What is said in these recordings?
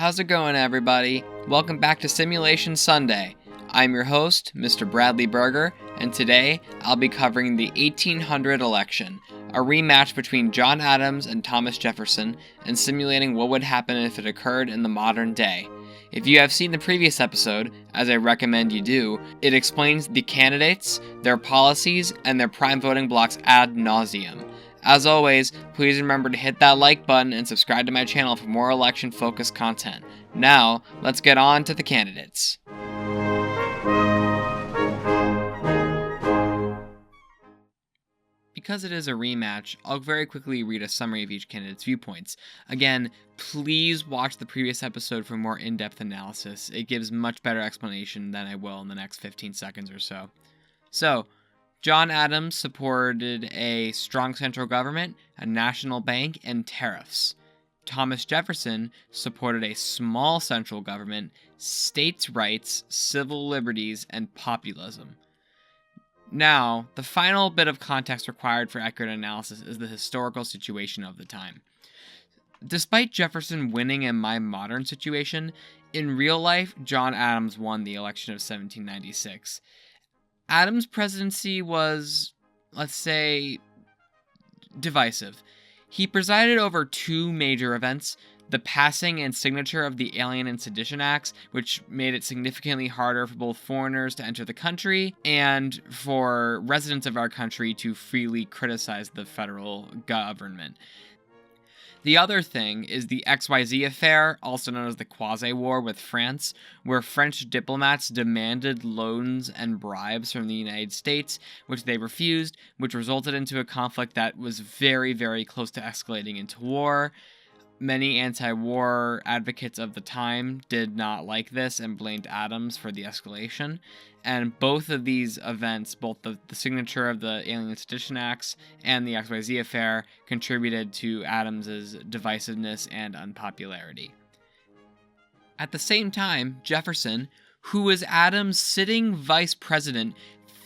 How's it going, everybody? Welcome back to Simulation Sunday. I'm your host, Mr. Bradley Berger, and today I'll be covering the 1800 election, a rematch between John Adams and Thomas Jefferson, and simulating what would happen if it occurred in the modern day. If you have seen the previous episode, as I recommend you do, it explains the candidates, their policies, and their prime voting blocks ad nauseum. As always, please remember to hit that like button and subscribe to my channel for more election-focused content. Now, let's get on to the candidates. Because it is a rematch, I'll very quickly read a summary of each candidate's viewpoints. Again, please watch the previous episode for more in-depth analysis. It gives much better explanation than I will in the next 15 seconds or so. So, John Adams supported a strong central government, a national bank, and tariffs. Thomas Jefferson supported a small central government, states' rights, civil liberties, and populism. Now, the final bit of context required for accurate analysis is the historical situation of the time. Despite Jefferson winning in my modern situation, in real life, John Adams won the election of 1796. Adams' presidency was, let's say, divisive. He presided over two major events: the passing and signature of the Alien and Sedition Acts, which made it significantly harder for both foreigners to enter the country and for residents of our country to freely criticize the federal government. The other thing is the XYZ affair, also known as the Quasi-War with France, where French diplomats demanded loans and bribes from the United States, which they refused, which resulted into a conflict that was very, very close to escalating into war. Many anti-war advocates of the time did not like this and blamed Adams for the escalation. And both of these events, both the signature of the Alien and Sedition Acts and the XYZ affair, contributed to Adams's divisiveness and unpopularity. At the same time, Jefferson, who was Adams' sitting vice president,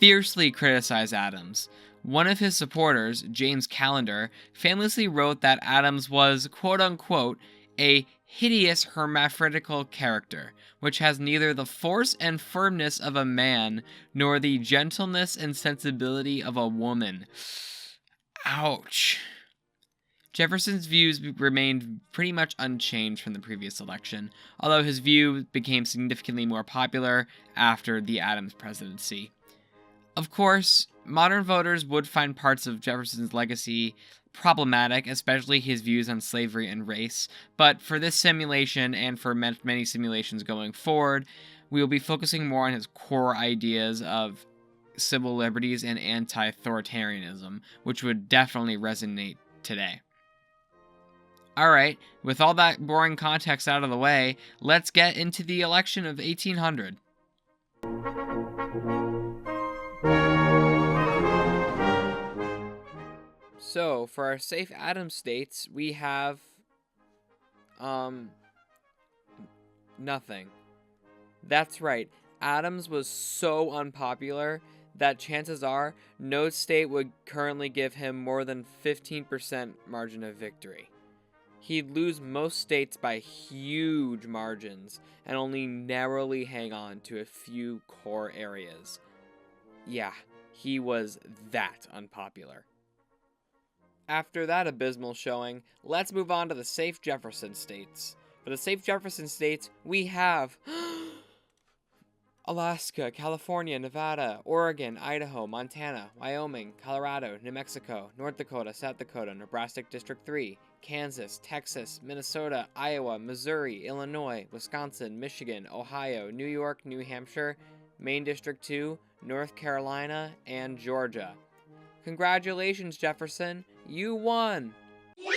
fiercely criticized Adams. One of his supporters, James Callender, famously wrote that Adams was, quote-unquote, a hideous hermaphroditical character, which has neither the force and firmness of a man, nor the gentleness and sensibility of a woman. Ouch. Jefferson's views remained pretty much unchanged from the previous election, although his view became significantly more popular after the Adams presidency. Of course, modern voters would find parts of Jefferson's legacy problematic, especially his views on slavery and race, but for this simulation and for many simulations going forward, we will be focusing more on his core ideas of civil liberties and anti-authoritarianism, which would definitely resonate today. Alright, with all that boring context out of the way, let's get into the election of 1800. So, for our safe Adams states, we have, nothing. That's right, Adams was so unpopular that chances are no state would currently give him more than 15% margin of victory. He'd lose most states by huge margins and only narrowly hang on to a few core areas. Yeah, he was that unpopular. After that abysmal showing, let's move on to the safe Jefferson states. For the safe Jefferson states, we have Alaska, California, Nevada, Oregon, Idaho, Montana, Wyoming, Colorado, New Mexico, North Dakota, South Dakota, Nebraska District 3, Kansas, Texas, Minnesota, Iowa, Missouri, Illinois, Wisconsin, Michigan, Ohio, New York, New Hampshire, Maine District 2, North Carolina, and Georgia. Congratulations, Jefferson! You won! Yeah!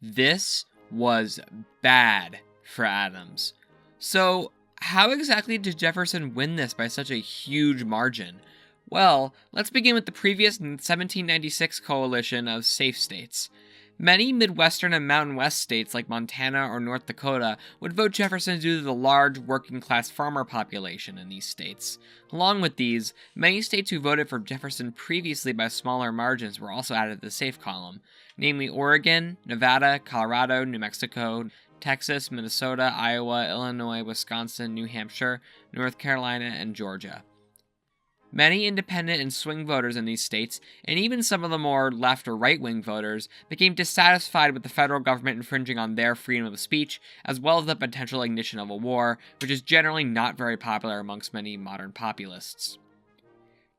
This was bad for Adams. So, how exactly did Jefferson win this by such a huge margin? Well, let's begin with the previous 1796 coalition of safe states. Many Midwestern and Mountain West states like Montana or North Dakota would vote Jefferson due to the large working class farmer population in these states. Along with these, many states who voted for Jefferson previously by smaller margins were also added to the safe column, namely Oregon, Nevada, Colorado, New Mexico, Texas, Minnesota, Iowa, Illinois, Wisconsin, New Hampshire, North Carolina, and Georgia. Many independent and swing voters in these states, and even some of the more left or right-wing voters, became dissatisfied with the federal government infringing on their freedom of speech, as well as the potential ignition of a war, which is generally not very popular amongst many modern populists.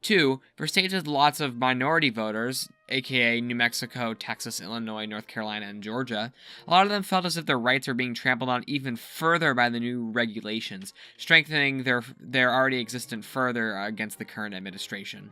2. For states with lots of minority voters, aka New Mexico, Texas, Illinois, North Carolina, and Georgia, a lot of them felt as if their rights were being trampled on even further by the new regulations, strengthening their already existent further against the current administration.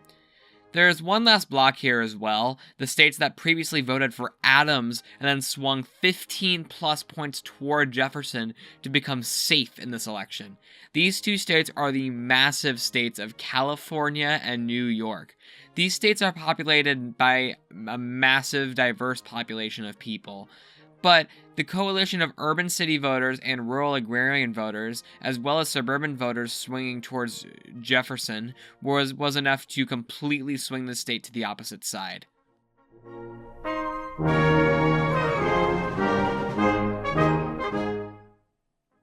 There's one last block here as well, the states that previously voted for Adams and then swung 15 plus points toward Jefferson to become safe in this election. These two states are the massive states of California and New York. These states are populated by a massive, diverse population of people. But the coalition of urban city voters and rural agrarian voters, as well as suburban voters swinging towards Jefferson, was enough to completely swing the state to the opposite side.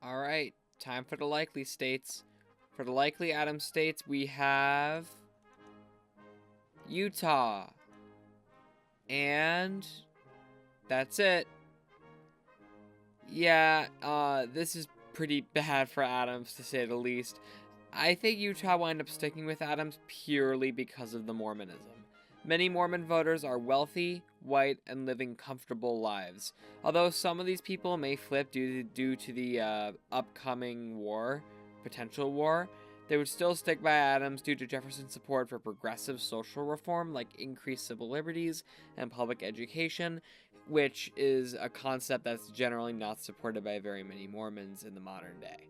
Alright, time for the likely states. For the likely Adams states, we have Utah. And that's it. Yeah, this is pretty bad for Adams, to say the least. I think Utah will end up sticking with Adams purely because of the Mormonism. Many Mormon voters are wealthy, white, and living comfortable lives. Although some of these people may flip due to the upcoming potential war, they would still stick by Adams due to Jefferson's support for progressive social reform like increased civil liberties and public education, which is a concept that's generally not supported by very many Mormons in the modern day.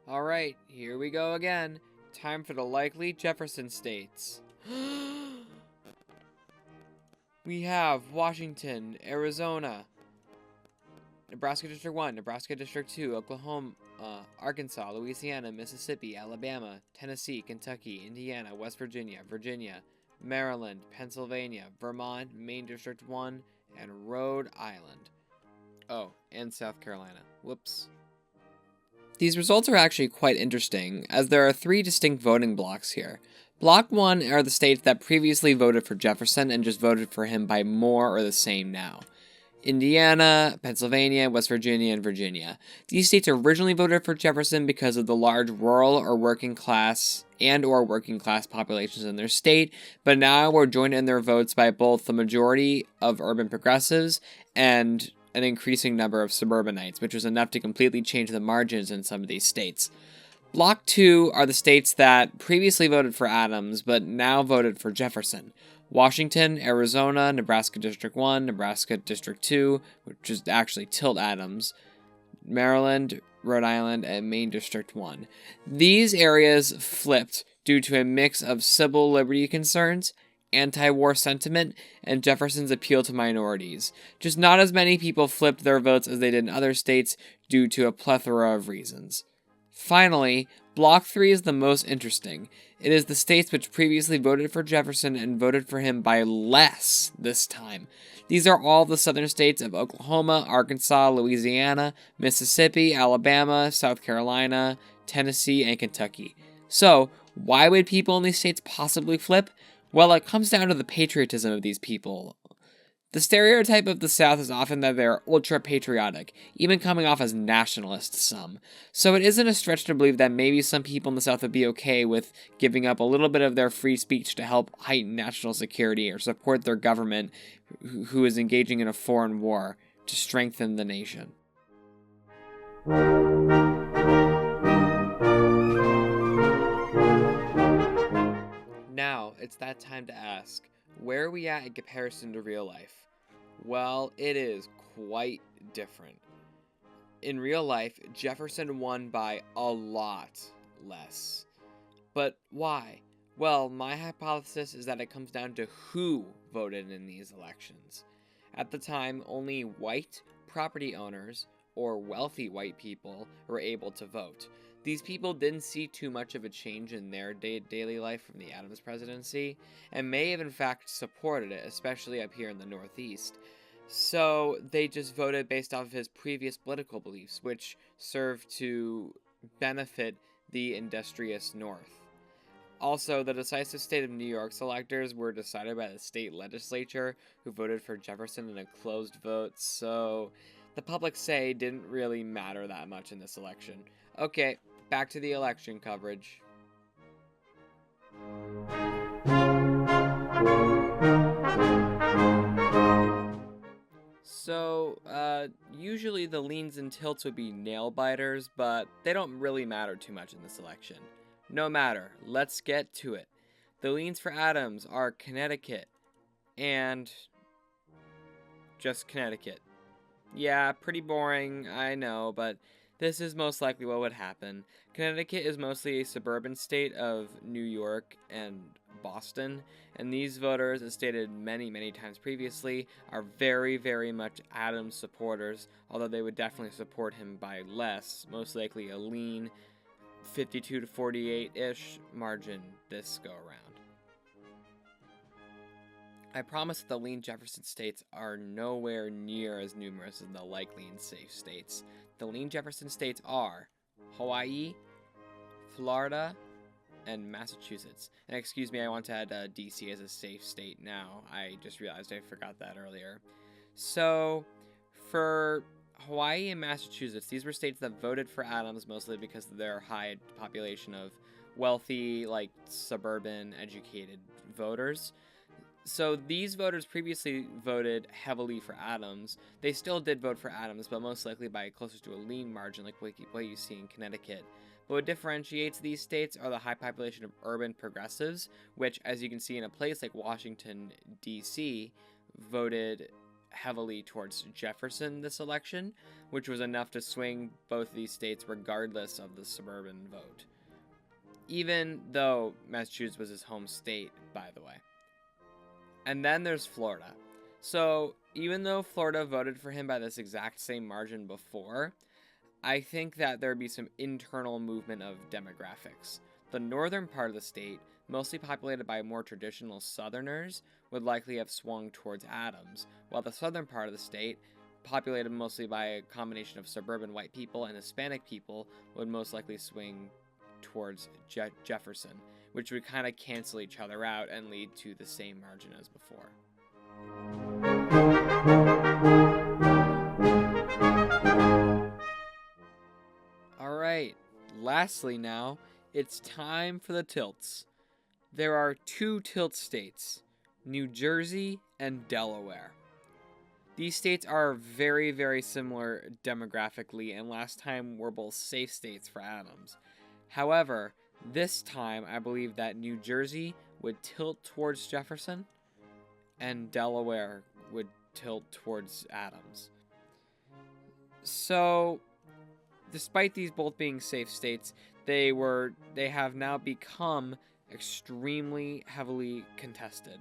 Alright, here we go again. Time for the likely Jefferson states. We have Washington, Arizona, Nebraska District 1, Nebraska District 2, Oklahoma, Arkansas, Louisiana, Mississippi, Alabama, Tennessee, Kentucky, Indiana, West Virginia, Maryland, Pennsylvania, Vermont, Maine District 1, and Rhode Island. Oh, and South Carolina. Whoops. These results are actually quite interesting, as there are 3 distinct voting blocks here. Block 1 are the states that previously voted for Jefferson and just voted for him by more or the same now. Indiana, Pennsylvania, West Virginia, and Virginia. These states originally voted for Jefferson because of the large rural or working class populations in their state, but now were joined in their votes by both the majority of urban progressives and an increasing number of suburbanites, which was enough to completely change the margins in some of these states. Block 2 are the states that previously voted for Adams, but now voted for Jefferson. Washington, Arizona, Nebraska District 1, Nebraska District 2, which is actually Tilt Adams, Maryland, Rhode Island, and Maine District 1. These areas flipped due to a mix of civil liberty concerns, anti-war sentiment, and Jefferson's appeal to minorities. Just not as many people flipped their votes as they did in other states due to a plethora of reasons. Finally, Block 3 is the most interesting. It is the states which previously voted for Jefferson and voted for him by less this time. These are all the southern states of Oklahoma, Arkansas, Louisiana, Mississippi, Alabama, South Carolina, Tennessee, and Kentucky. So, why would people in these states possibly flip? Well, it comes down to the patriotism of these people. The stereotype of the South is often that they are ultra-patriotic, even coming off as nationalist to some. So it isn't a stretch to believe that maybe some people in the South would be okay with giving up a little bit of their free speech to help heighten national security or support their government who is engaging in a foreign war to strengthen the nation. Now, it's that time to ask, where are we at in comparison to real life? Well, it is quite different. In real life, Jefferson won by a lot less. But why? Well, my hypothesis is that it comes down to who voted in these elections. At the time, only white property owners or wealthy white people were able to vote. These people didn't see too much of a change in their daily life from the Adams presidency, and may have in fact supported it, especially up here in the Northeast. So they just voted based off of his previous political beliefs, which served to benefit the industrious North. Also, the decisive state of New York's electors were decided by the state legislature, who voted for Jefferson in a closed vote, so the public say didn't really matter that much in this election. Okay, back to the election coverage. So, usually the leans and tilts would be nail biters, but they don't really matter too much in this election. No matter, let's get to it. The leans for Adams are Connecticut and just Connecticut. Yeah, pretty boring, I know, but this is most likely what would happen. Connecticut is mostly a suburban state of New York and Boston, and these voters, as stated many times previously, are very much Adams supporters, although they would definitely support him by less, most likely a lean 52 to 48-ish margin this go around. I promise that the lean Jefferson states are nowhere near as numerous as the like lean safe states. The lean Jefferson states are Hawaii, Florida, and Massachusetts. And excuse me, I want to add DC as a safe state now. I just realized I forgot that earlier. So, for Hawaii and Massachusetts, these were states that voted for Adams mostly because of their high population of wealthy, like suburban, educated voters. So these voters previously voted heavily for Adams. They still did vote for Adams, but most likely by closer to a lean margin, like what you see in Connecticut. But what differentiates these states are the high population of urban progressives, which, as you can see in a place like Washington, D.C., voted heavily towards Jefferson this election, which was enough to swing both of these states regardless of the suburban vote. Even though Massachusetts was his home state, by the way. And then there's Florida. So, even though Florida voted for him by this exact same margin before, I think that there would be some internal movement of demographics. The northern part of the state, mostly populated by more traditional Southerners, would likely have swung towards Adams, while the southern part of the state, populated mostly by a combination of suburban white people and Hispanic people, would most likely swing towards Jefferson, which would kind of cancel each other out and lead to the same margin as before. Alright, lastly now, it's time for the tilts. There are two tilt states, New Jersey and Delaware. These states are very similar demographically, and last time were both safe states for Adams. However, this time I believe that New Jersey would tilt towards Jefferson, and Delaware would tilt towards Adams. So, despite these both being safe states, they have now become extremely heavily contested.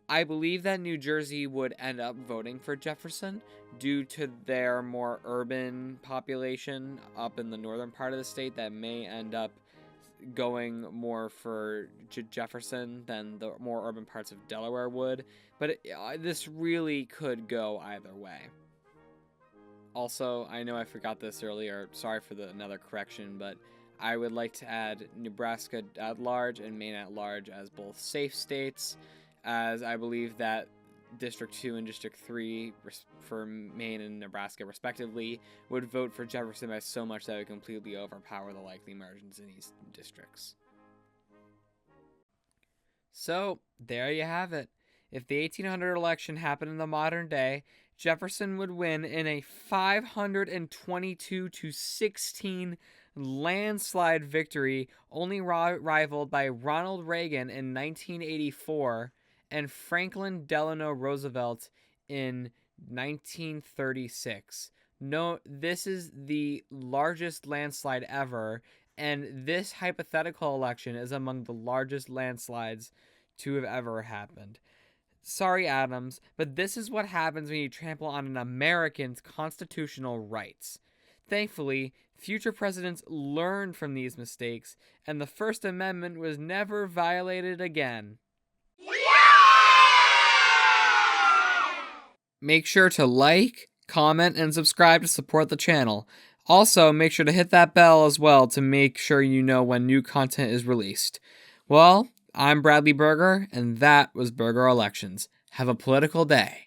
I believe that New Jersey would end up voting for Jefferson due to their more urban population up in the northern part of the state that may end up going more for Jefferson than the more urban parts of Delaware would. But this really could go either way. Also, I know I forgot this earlier. Sorry for another correction, but I would like to add Nebraska at large and Maine at large as both safe states, as I believe that District 2 and District 3 for Maine and Nebraska respectively would vote for Jefferson by so much that it would completely overpower the likely margins in these districts. So, there you have it. If the 1800 election happened in the modern day, Jefferson would win in a 522-16 landslide victory, only rivaled by Ronald Reagan in 1984 and Franklin Delano Roosevelt in 1936. No, this is the largest landslide ever, and this hypothetical election is among the largest landslides to have ever happened. Sorry, Adams, but this is what happens when you trample on an American's constitutional rights. Thankfully, future presidents learned from these mistakes, and the First Amendment was never violated again. Make sure to like, comment, and subscribe to support the channel. Also, make sure to hit that bell as well to make sure you know when new content is released. Well, I'm Bradley Berger, and that was Berger Elections. Have a political day.